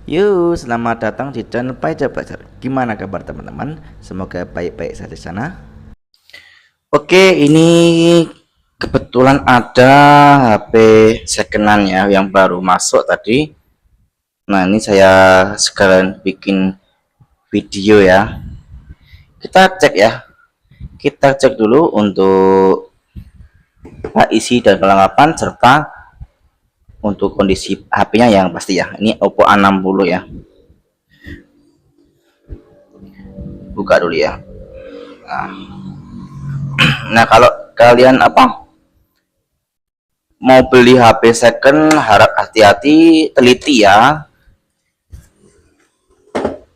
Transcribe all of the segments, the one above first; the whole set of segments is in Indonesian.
Yuk, selamat datang di channel Pajak Belajar. Gimana kabar teman-teman? Semoga baik-baik saja di sana. Oke, ini kebetulan ada HP secondan ya yang baru masuk tadi. Nah, ini saya sekalian bikin video ya. Kita cek ya. Kita cek dulu untuk isi dan perlengkapan serta untuk kondisi HP-nya yang pasti ya. Ini Oppo A60 ya. Buka dulu ya. Nah, kalau kalian mau beli HP second, harap hati-hati, teliti ya.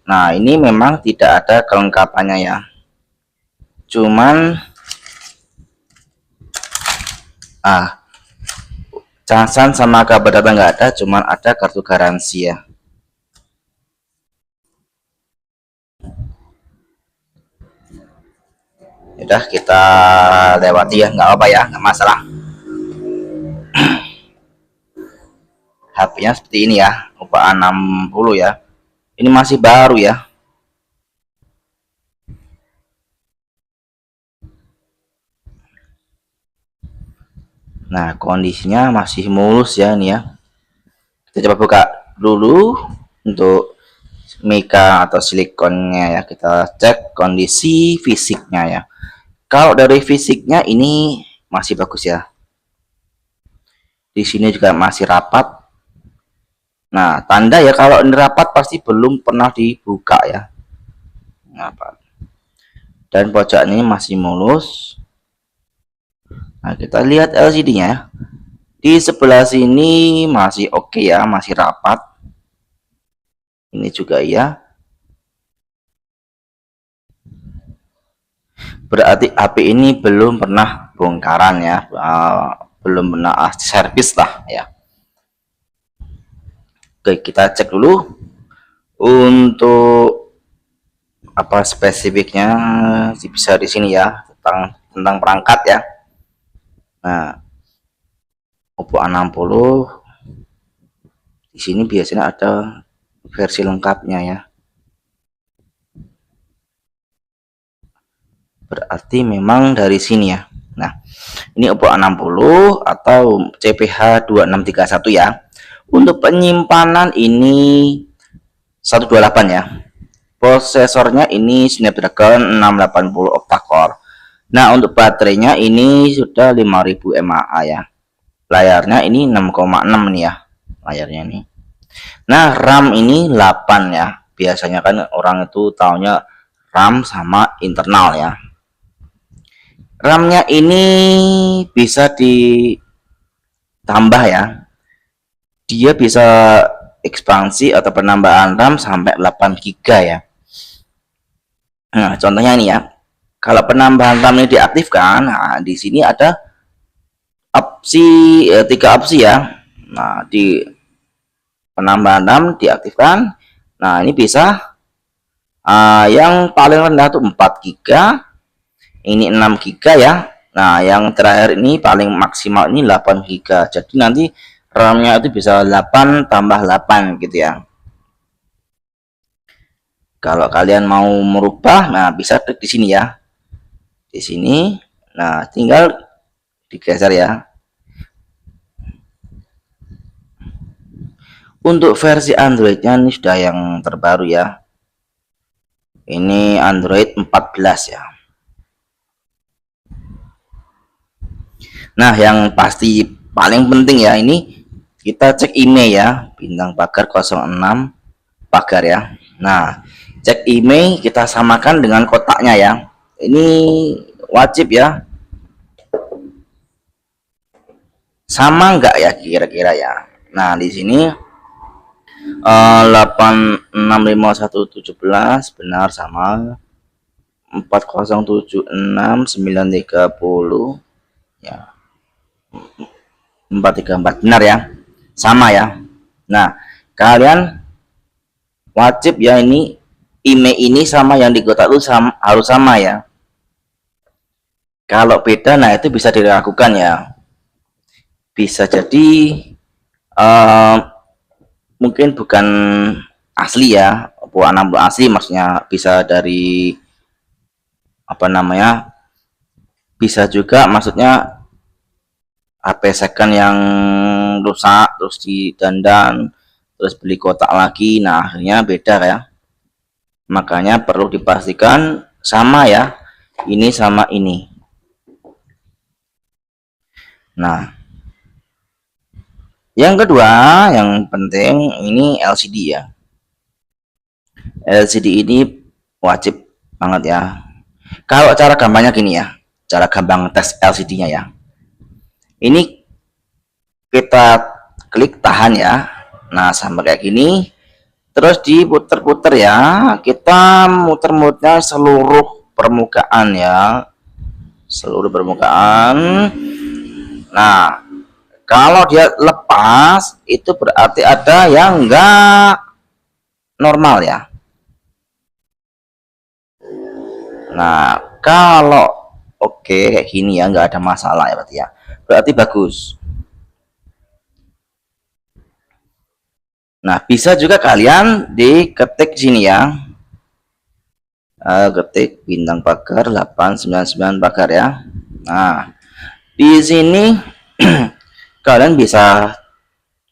Nah, ini memang tidak ada kelengkapannya ya. Cuman casan sama kabar data nggak ada, cuman ada kartu garansi ya. Udah kita lewati ya, nggak apa ya, nggak masalah. HP-nya seperti ini ya, Oppo A60 ya. Ini masih baru ya. Nah, kondisinya masih mulus ya ini ya. Kita coba buka dulu untuk mika atau silikonnya ya. Kita cek kondisi fisiknya ya. Kalau dari fisiknya ini masih bagus ya. Di sini juga masih rapat. Nah, tanda ya kalau ini rapat pasti belum pernah dibuka ya. Dan pojok ini masih mulus. Nah, kita lihat LCD-nya. Di sebelah sini masih oke ya, masih rapat. Ini juga ya. Berarti HP ini belum pernah bongkaran ya, belum pernah servis lah ya. Oke, kita cek dulu untuk spesifiknya bisa di sini ya, tentang perangkat ya. Nah, Oppo A60 di sini biasanya ada versi lengkapnya ya. Berarti memang dari sini ya. Nah, ini Oppo A60 atau CPH2631 ya. Untuk penyimpanan ini 128 ya. Prosesornya ini Snapdragon 680 octa-core. Nah, untuk baterainya ini sudah 5000 mAh ya. Layarnya ini 6,6 nih ya. Layarnya ini. Nah, RAM ini 8 ya. Biasanya kan orang itu taunya RAM sama internal ya. RAM-nya ini bisa ditambah ya. Dia bisa ekspansi atau penambahan RAM sampai 8 GB ya. Nah, contohnya ini ya. Kalau penambahan RAM ini diaktifkan, nah di sini ada opsi 3 opsi ya. Nah, di penambahan RAM diaktifkan. Nah, ini bisa yang paling rendah tuh 4 GB, ini 6 GB ya. Nah, yang terakhir ini paling maksimal ini 8 GB. Jadi nanti RAM-nya itu bisa 8 tambah 8 gitu ya. Kalau kalian mau merubah, nah bisa klik di sini ya. Di sini. Nah, tinggal digeser ya. Untuk versi Android-nya ini sudah yang terbaru ya. Ini Android 14 ya. Nah, yang pasti paling penting ya ini kita cek email ya, bintang pagar 06 pagar ya. Nah, cek email kita samakan dengan kotaknya ya. Ini wajib ya. Sama enggak ya kira-kira ya. Nah, di sini 865117 benar sama. 4076930 ya. 434 benar ya, sama ya. Nah, kalian wajib ya ini email ini sama yang di kotak itu harus sama ya. Kalau beda, nah itu bisa dilakukan ya. Bisa jadi mungkin bukan asli ya, buah 60 asli, maksudnya bisa dari apa namanya, bisa juga maksudnya HP second yang rusak terus didandan terus beli kotak lagi, nah akhirnya beda ya. Makanya perlu dipastikan sama ya, ini sama ini. Nah, yang kedua yang penting ini LCD ya. LCD ini wajib banget ya. Kalau cara gampangnya gini ya, cara gampang tes LCD-nya ya. Ini kita klik tahan ya. Nah, sampai kayak gini. Terus diputer-puter ya. Kita muter-muter seluruh permukaan ya. Seluruh permukaan. Nah, kalau dia lepas itu berarti ada yang enggak normal ya. Nah, kalau oke kayak gini ya, nggak ada masalah ya berarti ya. Berarti bagus. Nah, bisa juga kalian diketik sini ya. Ketik bintang pagar 899 pagar ya. Nah, di sini kalian bisa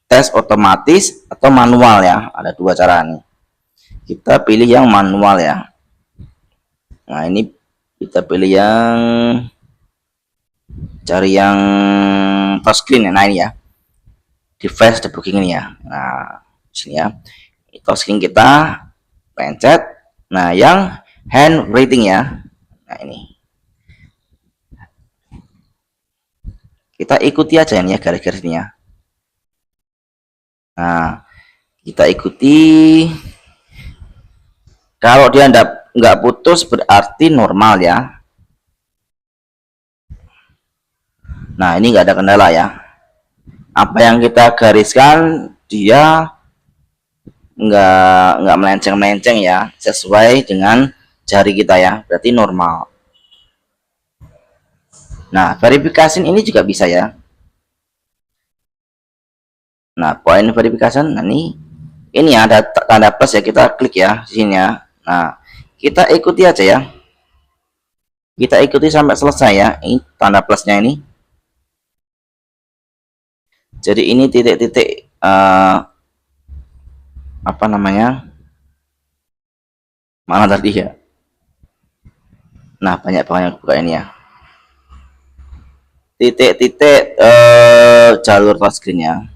tes otomatis atau manual ya. Ada dua cara nih. Kita pilih yang manual ya. Nah, ini kita pilih yang cari yang touchscreen ya. Nah, ini ya. Device debugging ini ya. Nah, sini ya. Touchscreen kita pencet. Nah, yang handwriting ya. Nah, ini. Kita ikuti aja ini ya garis-garisnya. Nah, kita ikuti. Kalau dia nggak putus berarti normal ya. Nah, ini nggak ada kendala ya. Apa yang kita gariskan dia nggak melenceng-melenceng ya, sesuai dengan jari kita ya, berarti normal. Nah, verifikasi ini juga bisa ya. Nah, poin verifikasi, nah ini ada tanda plus ya, kita klik ya sini ya. Nah, kita ikuti aja ya. Kita ikuti sampai selesai ya. Ini tanda plusnya ini. Jadi ini titik-titik apa namanya? Mana tadi ya? Nah, banyak banget buka ini ya. Titik-titik jalur touchscreen ya.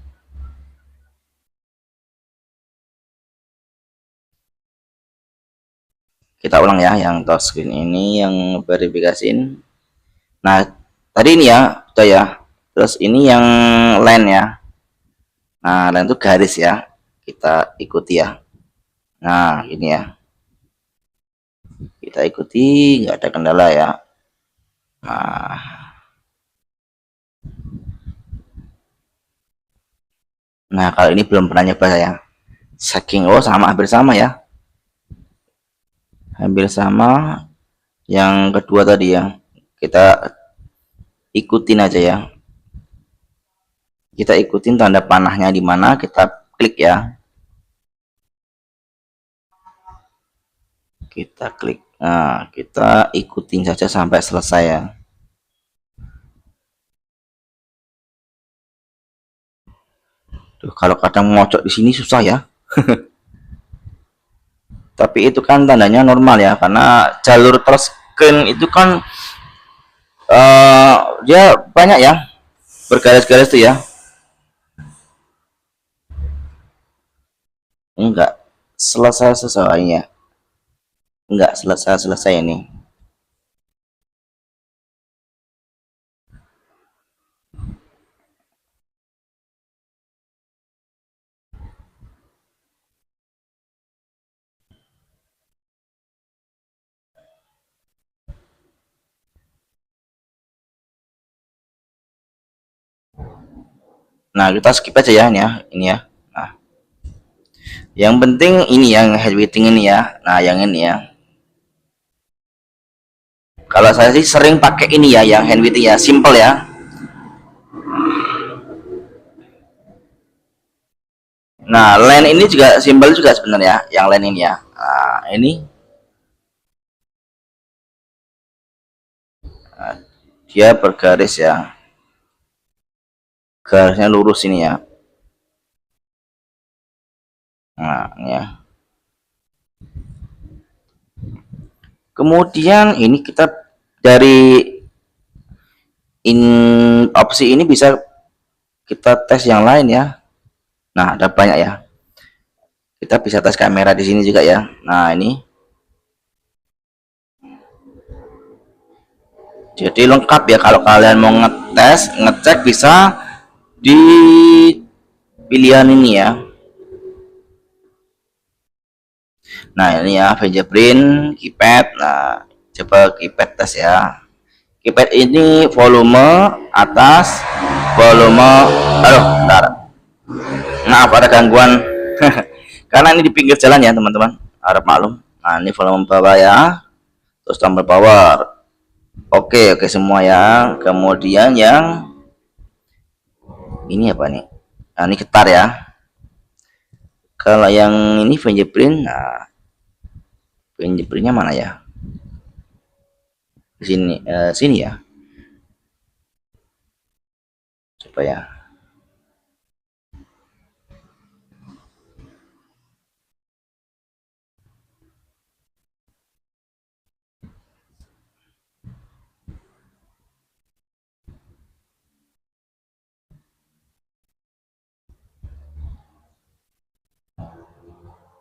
Kita ulang ya, yang touchscreen ini yang verifikasiin. Nah, tadi ini ya, udah ya. Terus ini yang line ya. Nah, line itu garis ya. Kita ikuti ya. Nah, ini ya. Kita ikuti, nggak ada kendala ya. Nah, kalau ini belum pernah nyoba saya. Saking sama, hampir sama ya. Hampir sama. Yang kedua tadi ya. Kita ikutin aja ya. Kita ikutin tanda panahnya di mana, kita klik ya. Kita klik. Nah, kita ikutin saja sampai selesai ya. Tuh, kalau kadang mocok di sini susah ya. Tapi itu kan tandanya normal ya, karena jalur touchscreen itu kan dia banyak ya, bergaris-garis tuh ya. Enggak selesai sesuainya, enggak selesai ini. Nah, kita skip aja ya ini ya. Nah, yang penting ini yang headweighting ini ya. Nah, yang ini ya. Kalau saya sih sering pakai ini ya, yang handwriting ya, simple ya. Nah, line ini juga simbol juga sebenarnya, yang line ini ya. Nah, ini dia bergaris ya, garisnya lurus ini ya. Nah, ini ya. Kemudian ini kita dari opsi ini bisa kita tes yang lain ya. Nah, ada banyak ya. Kita bisa tes kamera di sini juga ya. Nah, ini jadi lengkap ya, kalau kalian mau ngetes, ngecek bisa di pilihan ini ya. Nah, ini ya fingerprint, keypad. Nah, coba keypad tes ya. Keypad ini volume atas, volume, aduh, bentar. Maaf ada gangguan. Karena ini di pinggir jalan ya teman-teman, harap maklum. Nah, ini volume bawah ya, terus tombol power. Oke semua ya. Kemudian yang ini apa nih? Nah, ini getar ya. Kalau yang ini fingerprint, nah fingerprintnya mana ya? Di sini, sini ya. Coba ya.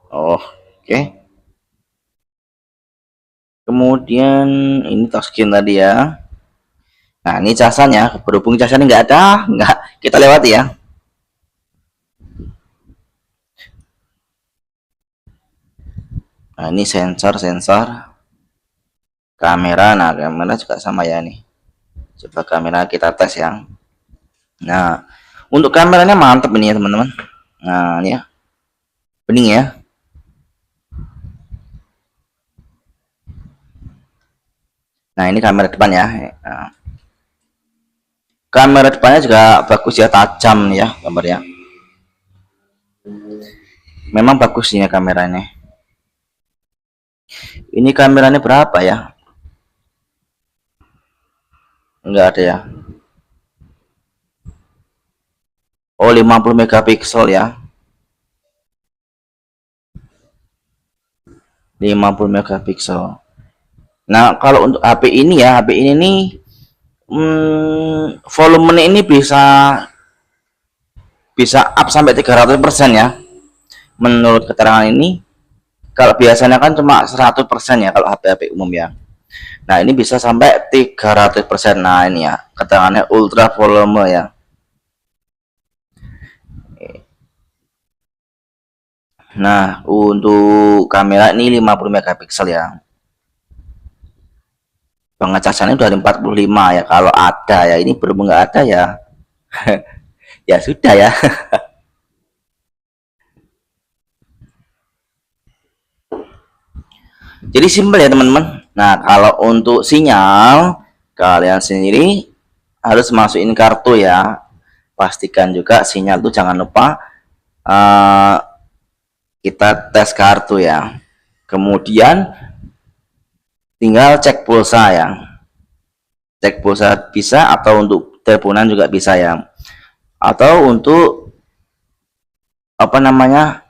Oh, oke. Kemudian ini touchscreen tadi ya. Nah, ini casannya, berhubung casannya nggak ada, nggak kita lewati ya. Nah, ini sensor kamera. Nah, kamera juga sama ya nih. Coba kamera kita tes ya. Nah, untuk kameranya mantap ini ya teman-teman. Nah, ini ya, bening ya. Nah, ini kamera depan ya. Nah, kamera depannya juga bagus ya, tajam ya gambarnya. Memang bagus ini kameranya. Ini kameranya berapa ya? Enggak ada ya. Oh, 50 megapiksel ya. 50 megapiksel. Nah, kalau untuk HP ini ya, HP ini nih volume ini bisa up sampai 300% ya. Menurut keterangan ini, kalau biasanya kan cuma 100% ya kalau HP-HP umum ya. Nah, ini bisa sampai 300%. Nah, ini ya, keterangannya ultra volume ya. Nah, untuk kamera ini 50 megapiksel ya. Pengecasannya udah 45 ya, kalau ada ya. Ini belum nggak ada ya. Ya sudah ya. Jadi simpel ya teman-teman. Nah, kalau untuk sinyal, kalian sendiri harus masukin kartu ya. Pastikan juga sinyal tuh jangan lupa kita tes kartu ya. Kemudian tinggal cek pulsa ya. Cek pulsa bisa, atau untuk teleponan juga bisa ya. Atau untuk apa namanya,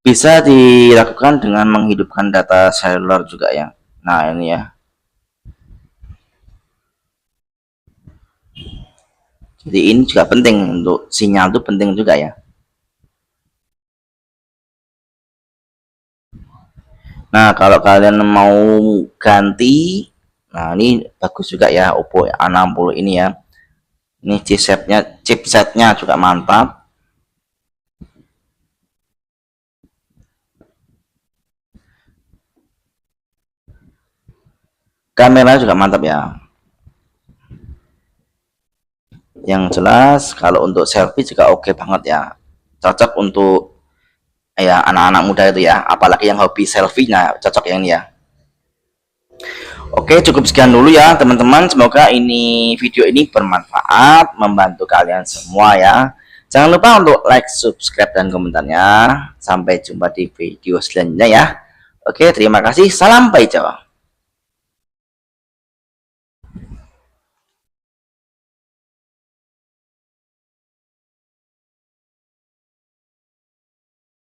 bisa dilakukan dengan menghidupkan data seluler juga ya. Nah, ini ya. Jadi ini juga penting, untuk sinyal itu penting juga ya. Nah, kalau kalian mau ganti, nah ini bagus juga ya, Oppo A60 ini ya. Ini chipsetnya juga mantap. Kamera juga mantap ya. Yang jelas kalau untuk selfie juga oke banget ya. Cocok untuk ya anak-anak muda itu ya, apalagi yang hobi selfie. Nah, cocok yang ini ya. Oke, cukup sekian dulu ya teman-teman. Semoga ini video ini bermanfaat, membantu kalian semua ya. Jangan lupa untuk like, subscribe, dan komentarnya. Sampai jumpa di video selanjutnya ya. Oke, terima kasih. Salam Pai Jawa.